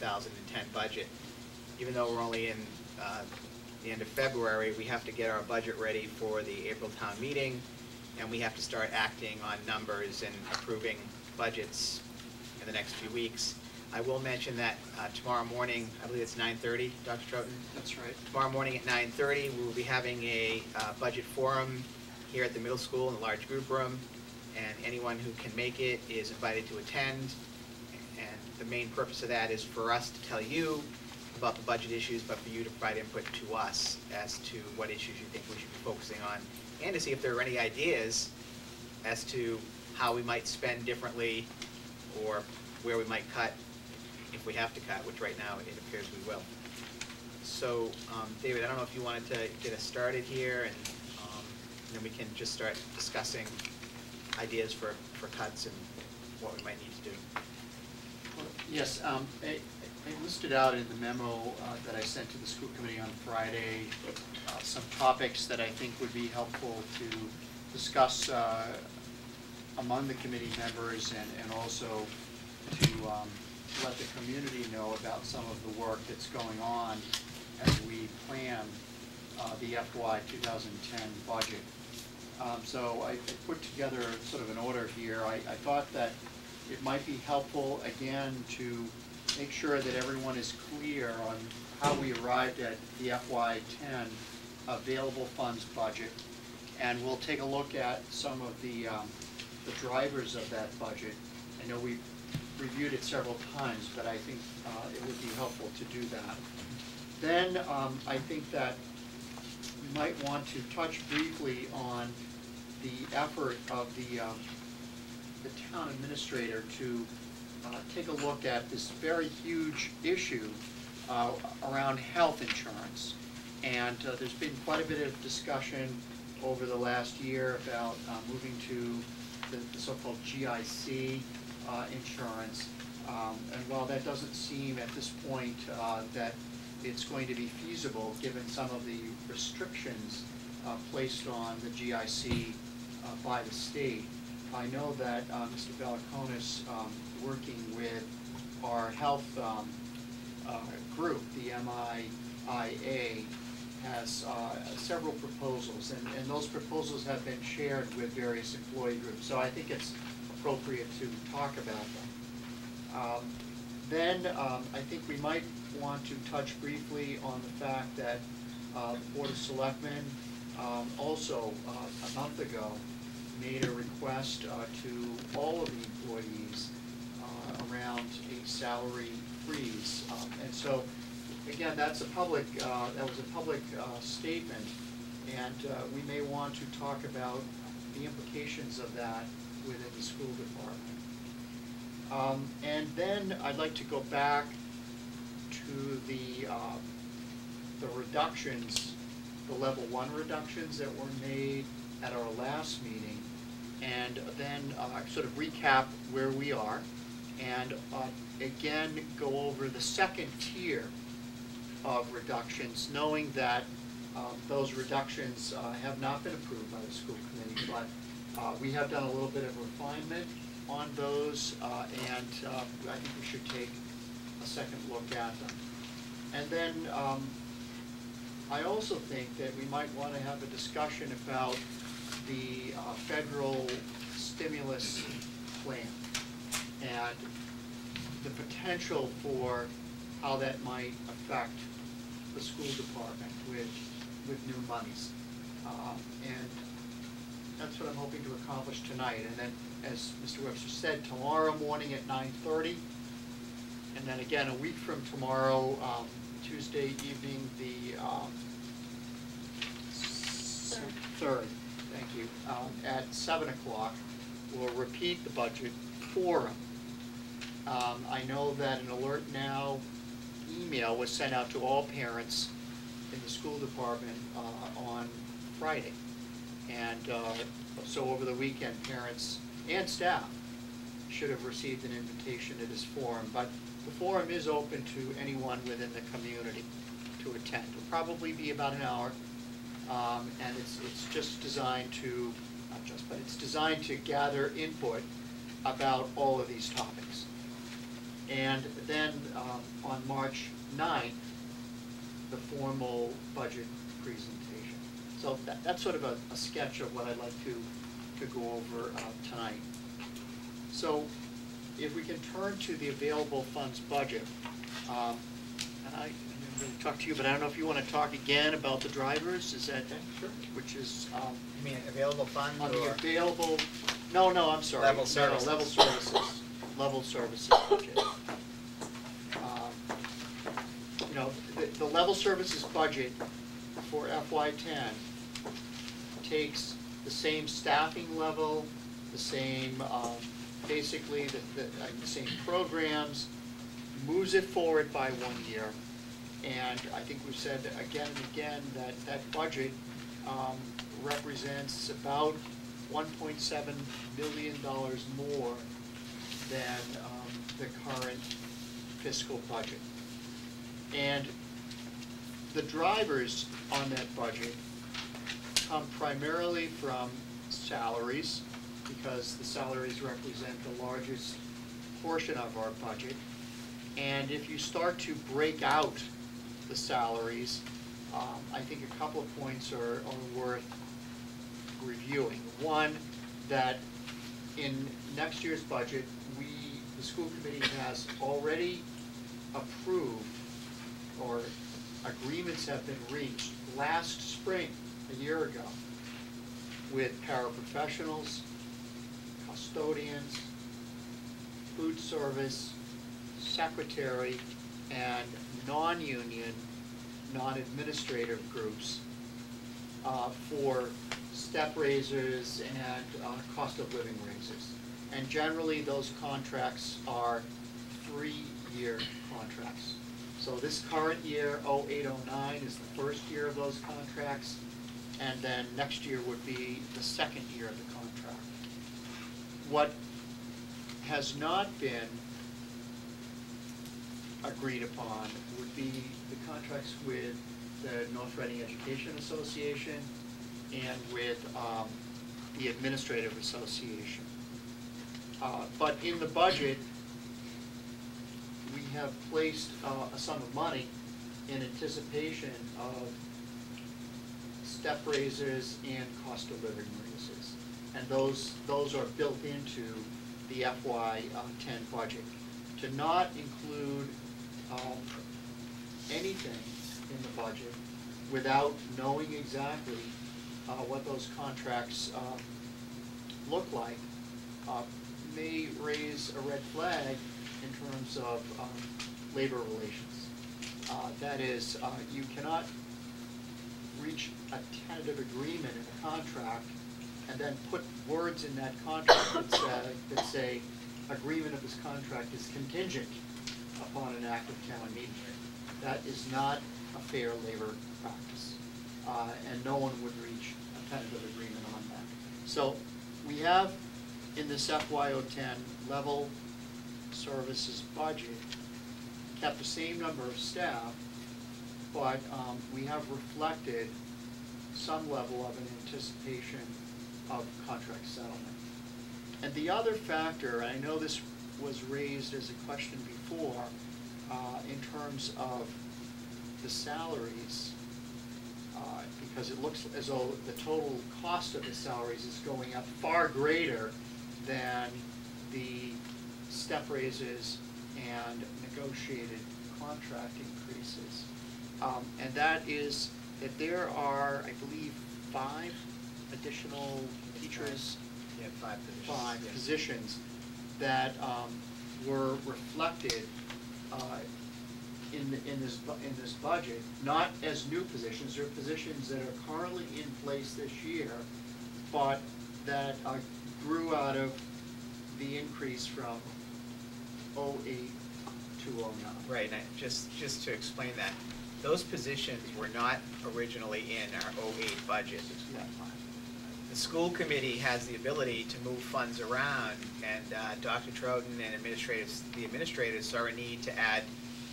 2010 budget. Even though we're only in the end of February, we have to get our budget ready for the April town meeting, and we have to start acting on numbers and approving budgets in the next few weeks. I will mention that tomorrow morning, I believe it's 9:30, Dr. Troughton? That's right. Tomorrow morning at 9:30, we will be having a budget forum here at the middle school in the large group room, and anyone who can make it is invited to attend. And the main purpose of that is for us to tell you about the budget issues, but for you to provide input to us as to what issues you think we should be focusing on, and to see if there are any ideas as to how we might spend differently or where we might cut if we have to cut, which right now it appears we will. So, David, I don't know if you wanted to get us started here, and then we can just start discussing ideas for cuts and what we might need to do. Well, yes, I listed out in the memo that I sent to the school committee on Friday some topics that I think would be helpful to discuss among the committee members, and also to let the community know about some of the work that's going on as we plan the FY 2010 budget. So I put together sort of an order here. I thought that it might be helpful, again, to make sure that everyone is clear on how we arrived at the FY 10 available funds budget. And we'll take a look at some of the drivers of that budget. I know we've reviewed it several times, but I think it would be helpful to do that. Then I think that we might want to touch briefly on the effort of the town administrator to take a look at this very huge issue around health insurance. And there's been quite a bit of discussion over the last year about moving to the so-called GIC insurance. And while that doesn't seem at this point that it's going to be feasible, given some of the restrictions placed on the GIC by the state, I know that Mr. Balakonis, working with our health group, the MIIA, has several proposals, and those proposals have been shared with various employee groups, so I think it's appropriate to talk about them. Then I think we might want to touch briefly on the fact that the Board of Selectmen also a month ago made a request to all of the employees around a salary freeze, and so again, that's a public that was a public statement, and we may want to talk about the implications of that within the school department. And then I'd like to go back to the reductions, the level 1 reductions that were made at our last meeting, and then sort of recap where we are, and again go over the second tier of reductions, knowing that those reductions have not been approved by the school committee, but we have done a little bit of refinement on those, and I think we should take a second look at them. And then I also think that we might want to have a discussion about the federal stimulus plan and the potential for how that might affect the school department with new monies. And that's what I'm hoping to accomplish tonight. And then, as Mr. Webster said, tomorrow morning at 9:30, and then again a week from tomorrow, Tuesday evening, the 3rd, thank you, at 7 o'clock, we'll repeat the budget forum. I know that an Alert Now email was sent out to all parents in the school department on Friday. And so over the weekend, parents and staff should have received an invitation to this forum. But the forum is open to anyone within the community to attend. It'll probably be about an hour, and it's just designed to, not just, but it's designed to gather input about all of these topics. And then on on March 9th, the formal budget presentation. So that's sort of a sketch of what I'd like to go over tonight. So if we can turn to the available funds budget, and I didn't really talk to you, but I don't know if you want to talk again about the drivers, is that, Sure. which is, You mean available funds on or? the available, no, I'm sorry. Level No, services. level services, level services budget. You know, the level services budget for FY10 takes the same staffing level, the same, basically the same programs, moves it forward by 1 year. And I think we've said again and again that that budget represents about $1.7 million more than the current fiscal budget. And the drivers on that budget come primarily from salaries, because the salaries represent the largest portion of our budget. And if you start to break out the salaries, I think a couple of points are worth reviewing. One, that in next year's budget, the school committee has already approved, or agreements have been reached last spring, a year ago, with paraprofessionals, custodians, food service, secretary, and non-union, non-administrative groups for step raises and cost of living raises. And generally, those contracts are 3-year contracts. So this current year, 08-09, is the first year of those contracts, and then next year would be the second year of the contract. What has not been agreed upon would be the contracts with the North Reading Education Association and with the Administrative Association. But in the budget, we have placed a sum of money in anticipation of step raises and cost of living raises. And those are built into the FY10 budget. To not include anything in the budget without knowing exactly what those contracts look like may raise a red flag in terms of labor relations. That is, you cannot reach a tentative agreement in a contract and then put words in that contract that say agreement of this contract is contingent upon an act of town meeting. That is not a fair labor practice, and no one would reach a tentative agreement on that. So we have in this FY10 level services budget kept the same number of staff, but we have reflected some level of an anticipation of contract settlement. And the other factor, and I know this was raised as a question before, in terms of the salaries, because it looks as though the total cost of the salaries is going up far greater than the step raises and negotiated contract increases. And that is that there are, I believe, 5 additional teachers, Yeah, 5 positions. 5 yes. positions that were reflected in this budget, not as new positions. They're positions that are currently in place this year, but that grew out of the increase from 08 to 09. Right, and just to explain that, those positions were not originally in our 08 budget. Yeah. The school committee has the ability to move funds around, and Dr. Troughton and the administrators saw a need to add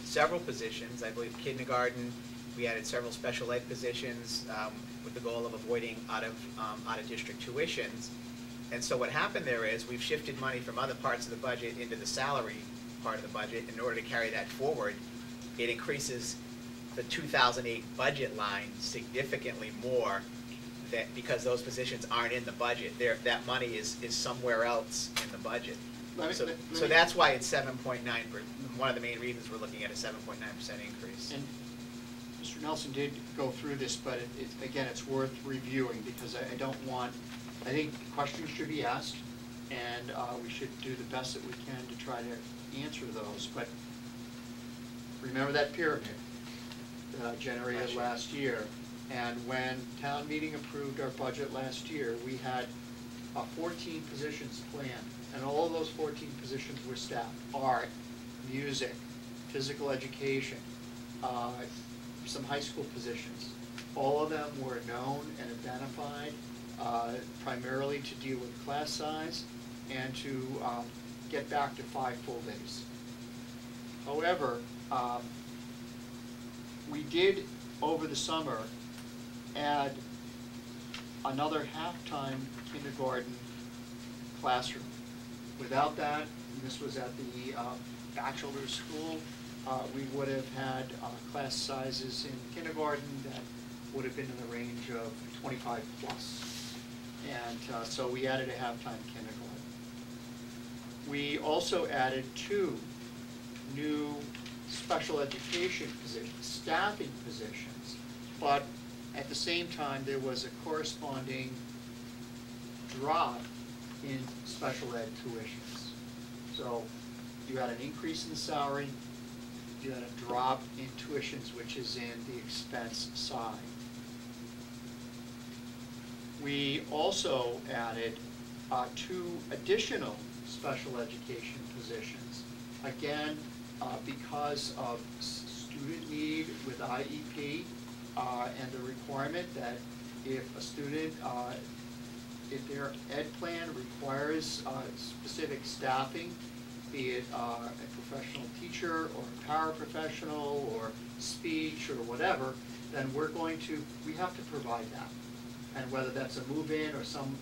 several positions. I believe kindergarten, we added several special ed positions with the goal of avoiding out of district tuitions. And so what happened there is we've shifted money from other parts of the budget into the salary part of the budget in order to carry that forward. it increases the 2008 budget line significantly more, that because those positions aren't in the budget. That money is somewhere else in the budget. So that's why it's 7.9%. One of the main reasons we're looking at a 7.9% increase. And Mr. Nelson did go through this, but again, it's worth reviewing, because I don't want, I think questions should be asked, and we should do the best that we can to try to answer those. But remember that pyramid that I generated last year, and when town meeting approved our budget last year, we had 14 positions planned, and all of those 14 positions were staffed: art, music, physical education, some high school positions. All of them were known and identified, primarily to deal with class size and to get back to 5 full days. However, we did, over the summer, add another half-time kindergarten classroom. Without that, and this was at the bachelor's school, we would have had class sizes in kindergarten that would have been in the range of 25 plus. And so we added a half-time kindergarten. We also added 2 new special education positions, staffing positions, but at the same time there was a corresponding drop in special ed tuitions. So you had an increase in salary, you had a drop in tuitions, which is in the expense side. We also added 2 additional special education positions. Again, because of student need with IEP and the requirement that if a student, if their ed plan requires specific staffing, be it a professional teacher or a paraprofessional or speech or whatever, then we have to provide that. And whether that's a move-in or some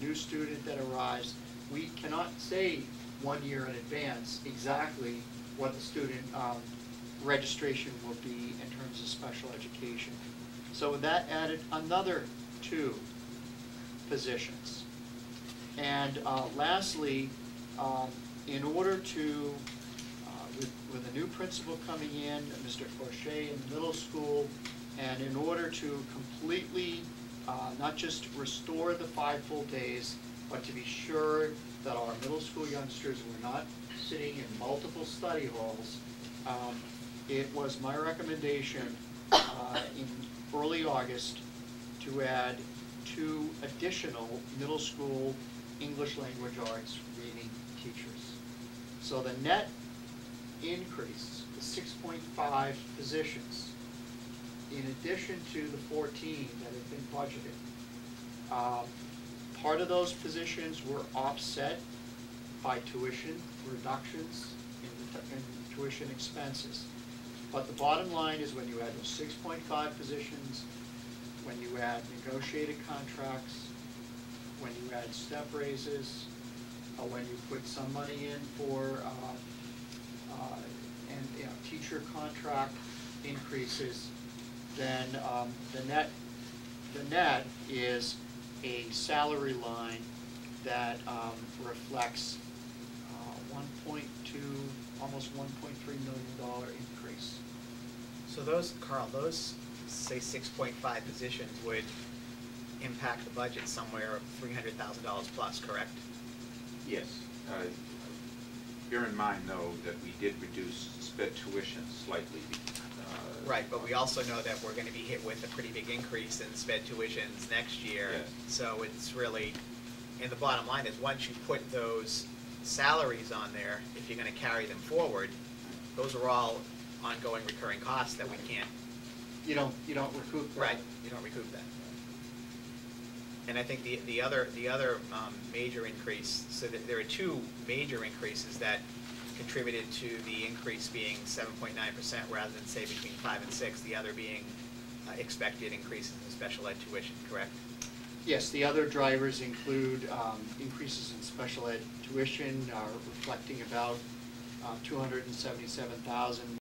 new student that arrives, we cannot say 1 year in advance exactly what the student registration will be in terms of special education. So that added another 2 positions. And lastly, in order to, with a new principal coming in, Mr. Forche in the middle school, and in order to completely not just restore the 5 full days, but to be sure that our middle school youngsters were not sitting in multiple study halls, it was my recommendation in early August to add 2 additional middle school English language arts reading teachers. So the net increase is 6.5 positions, in addition to the 14 that have been budgeted. Part of those positions were offset by tuition reductions in tuition expenses. But the bottom line is, when you add those 6.5 positions, when you add negotiated contracts, when you add step raises, when you put some money in for teacher contract increases, then the net is a salary line that reflects 1.2, almost $1.3 million increase. So those, Carl, those, say 6.5 positions would impact the budget somewhere of $300,000 plus, correct? Yes. Bear in mind, though, that we did reduce sped tuition slightly. Right, but we also know that we're going to be hit with a pretty big increase in sped tuitions next year. Yes. So it's really, and the bottom line is, once you put those salaries on there, if you're going to carry them forward, those are all ongoing recurring costs that we can't. You don't recoup that. Right, you don't recoup that. And I think the other major increase, so that there are 2 major increases that contributed to the increase being 7.9% rather than, say, between 5 and 6, the other being expected increases in special ed tuition, correct? Yes, the other drivers include increases in special ed tuition, reflecting about $277,000